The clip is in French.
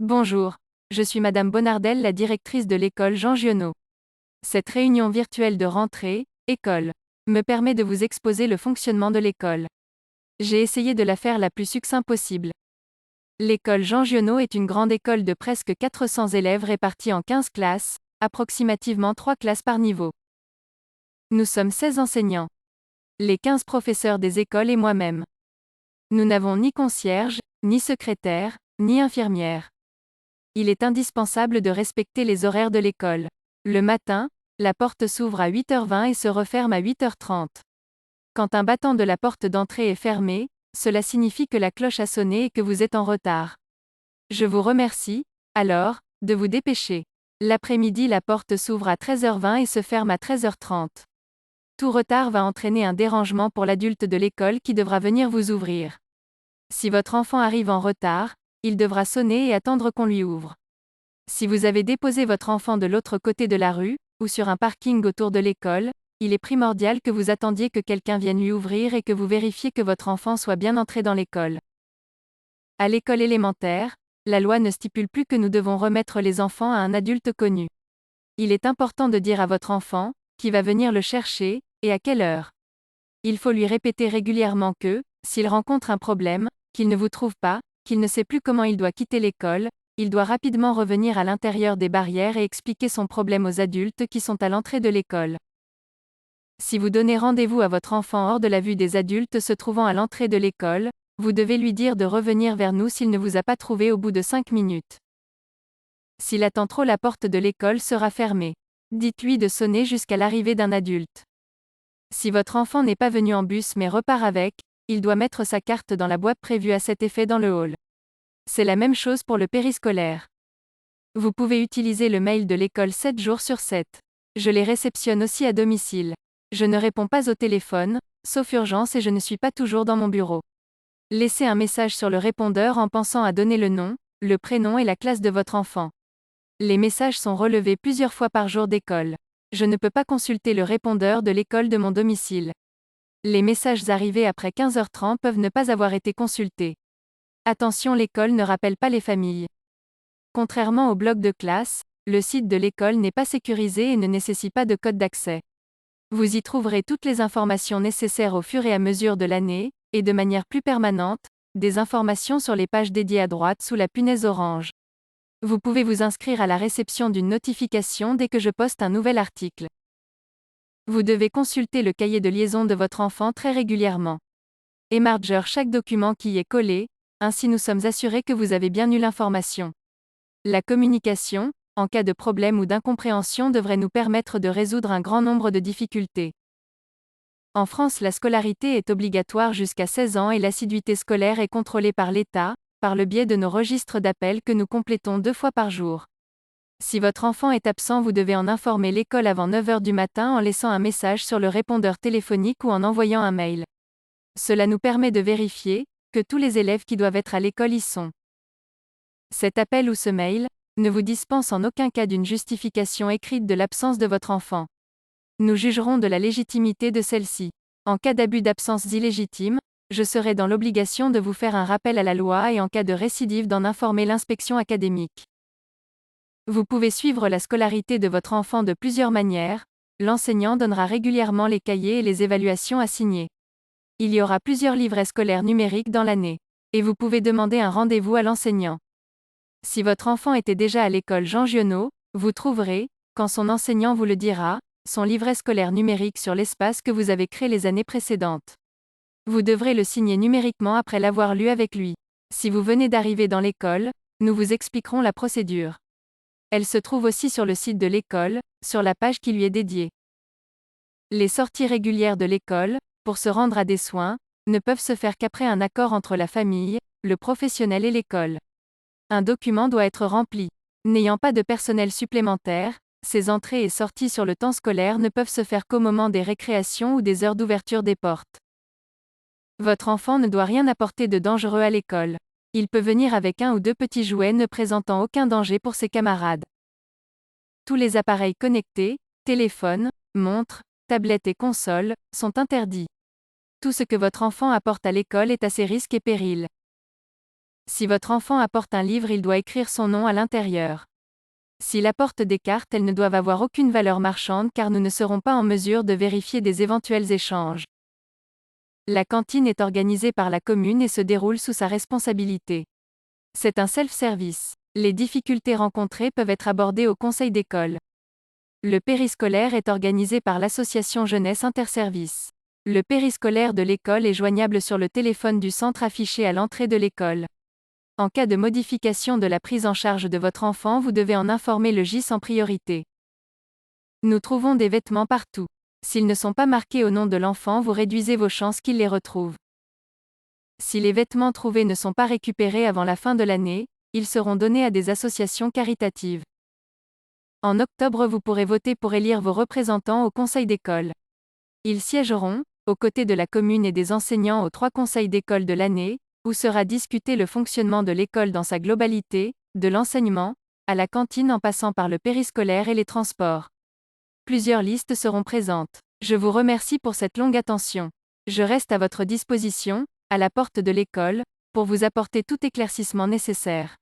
Bonjour, je suis Madame Bonardel, la directrice de l'école Jean Giono. Cette réunion virtuelle de rentrée, école, me permet de vous exposer le fonctionnement de l'école. J'ai essayé de la faire la plus succinct possible. L'école Jean Giono est une grande école de presque 400 élèves répartis en 15 classes, approximativement 3 classes par niveau. Nous sommes 16 enseignants, les 15 professeurs des écoles et moi-même. Nous n'avons ni concierge, ni secrétaire, ni infirmière. Il est indispensable de respecter les horaires de l'école. Le matin, la porte s'ouvre à 8h20 et se referme à 8h30. Quand un battant de la porte d'entrée est fermé, cela signifie que la cloche a sonné et que vous êtes en retard. Je vous remercie, alors, de vous dépêcher. L'après-midi, la porte s'ouvre à 13h20 et se ferme à 13h30. Tout retard va entraîner un dérangement pour l'adulte de l'école qui devra venir vous ouvrir. Si votre enfant arrive en retard, il devra sonner et attendre qu'on lui ouvre. Si vous avez déposé votre enfant de l'autre côté de la rue, ou sur un parking autour de l'école, il est primordial que vous attendiez que quelqu'un vienne lui ouvrir et que vous vérifiez que votre enfant soit bien entré dans l'école. À l'école élémentaire, la loi ne stipule plus que nous devons remettre les enfants à un adulte connu. Il est important de dire à votre enfant, qui va venir le chercher, et à quelle heure. Il faut lui répéter régulièrement que, s'il rencontre un problème, qu'il ne vous trouve pas, qu'il ne sait plus comment il doit quitter l'école, il doit rapidement revenir à l'intérieur des barrières et expliquer son problème aux adultes qui sont à l'entrée de l'école. Si vous donnez rendez-vous à votre enfant hors de la vue des adultes se trouvant à l'entrée de l'école, vous devez lui dire de revenir vers nous s'il ne vous a pas trouvé au bout de 5 minutes. S'il attend trop, la porte de l'école sera fermée. Dites-lui de sonner jusqu'à l'arrivée d'un adulte. Si votre enfant n'est pas venu en bus mais repart avec, il doit mettre sa carte dans la boîte prévue à cet effet dans le hall. C'est la même chose pour le périscolaire. Vous pouvez utiliser le mail de l'école 7 jours sur 7. Je les réceptionne aussi à domicile. Je ne réponds pas au téléphone, sauf urgence, et je ne suis pas toujours dans mon bureau. Laissez un message sur le répondeur en pensant à donner le nom, le prénom et la classe de votre enfant. Les messages sont relevés plusieurs fois par jour d'école. Je ne peux pas consulter le répondeur de l'école de mon domicile. Les messages arrivés après 15h30 peuvent ne pas avoir été consultés. Attention, l'école ne rappelle pas les familles. Contrairement au bloc de classe, le site de l'école n'est pas sécurisé et ne nécessite pas de code d'accès. Vous y trouverez toutes les informations nécessaires au fur et à mesure de l'année, et de manière plus permanente, des informations sur les pages dédiées à droite sous la punaise orange. Vous pouvez vous inscrire à la réception d'une notification dès que je poste un nouvel article. Vous devez consulter le cahier de liaison de votre enfant très régulièrement. Émarger chaque document qui y est collé, ainsi nous sommes assurés que vous avez bien eu l'information. La communication, en cas de problème ou d'incompréhension, devrait nous permettre de résoudre un grand nombre de difficultés. En France, la scolarité est obligatoire jusqu'à 16 ans et l'assiduité scolaire est contrôlée par l'État, par le biais de nos registres d'appels que nous complétons 2 fois par jour. Si votre enfant est absent, vous devez en informer l'école avant 9h du matin en laissant un message sur le répondeur téléphonique ou en envoyant un mail. Cela nous permet de vérifier que tous les élèves qui doivent être à l'école y sont. Cet appel ou ce mail ne vous dispense en aucun cas d'une justification écrite de l'absence de votre enfant. Nous jugerons de la légitimité de celle-ci. En cas d'abus d'absence illégitime, je serai dans l'obligation de vous faire un rappel à la loi et en cas de récidive d'en informer l'inspection académique. Vous pouvez suivre la scolarité de votre enfant de plusieurs manières. L'enseignant donnera régulièrement les cahiers et les évaluations à signer. Il y aura plusieurs livrets scolaires numériques dans l'année. Et vous pouvez demander un rendez-vous à l'enseignant. Si votre enfant était déjà à l'école Jean Giono, vous trouverez, quand son enseignant vous le dira, son livret scolaire numérique sur l'espace que vous avez créé les années précédentes. Vous devrez le signer numériquement après l'avoir lu avec lui. Si vous venez d'arriver dans l'école, nous vous expliquerons la procédure. Elle se trouve aussi sur le site de l'école, sur la page qui lui est dédiée. Les sorties régulières de l'école, pour se rendre à des soins, ne peuvent se faire qu'après un accord entre la famille, le professionnel et l'école. Un document doit être rempli. N'ayant pas de personnel supplémentaire, ces entrées et sorties sur le temps scolaire ne peuvent se faire qu'au moment des récréations ou des heures d'ouverture des portes. Votre enfant ne doit rien apporter de dangereux à l'école. Il peut venir avec 1 ou 2 petits jouets ne présentant aucun danger pour ses camarades. Tous les appareils connectés, téléphones, montres, tablettes et consoles, sont interdits. Tout ce que votre enfant apporte à l'école est à ses risques et périls. Si votre enfant apporte un livre, il doit écrire son nom à l'intérieur. S'il apporte des cartes, elles ne doivent avoir aucune valeur marchande car nous ne serons pas en mesure de vérifier des éventuels échanges. La cantine est organisée par la commune et se déroule sous sa responsabilité. C'est un self-service. Les difficultés rencontrées peuvent être abordées au conseil d'école. Le périscolaire est organisé par l'association Jeunesse Interservices. Le périscolaire de l'école est joignable sur le téléphone du centre affiché à l'entrée de l'école. En cas de modification de la prise en charge de votre enfant, vous devez en informer le GIS en priorité. Nous trouvons des vêtements partout. S'ils ne sont pas marqués au nom de l'enfant, vous réduisez vos chances qu'il les retrouve. Si les vêtements trouvés ne sont pas récupérés avant la fin de l'année, ils seront donnés à des associations caritatives. En octobre, vous pourrez voter pour élire vos représentants au conseil d'école. Ils siégeront, aux côtés de la commune et des enseignants aux 3 conseils d'école de l'année, où sera discuté le fonctionnement de l'école dans sa globalité, de l'enseignement, à la cantine en passant par le périscolaire et les transports. Plusieurs listes seront présentes. Je vous remercie pour cette longue attention. Je reste à votre disposition, à la porte de l'école, pour vous apporter tout éclaircissement nécessaire.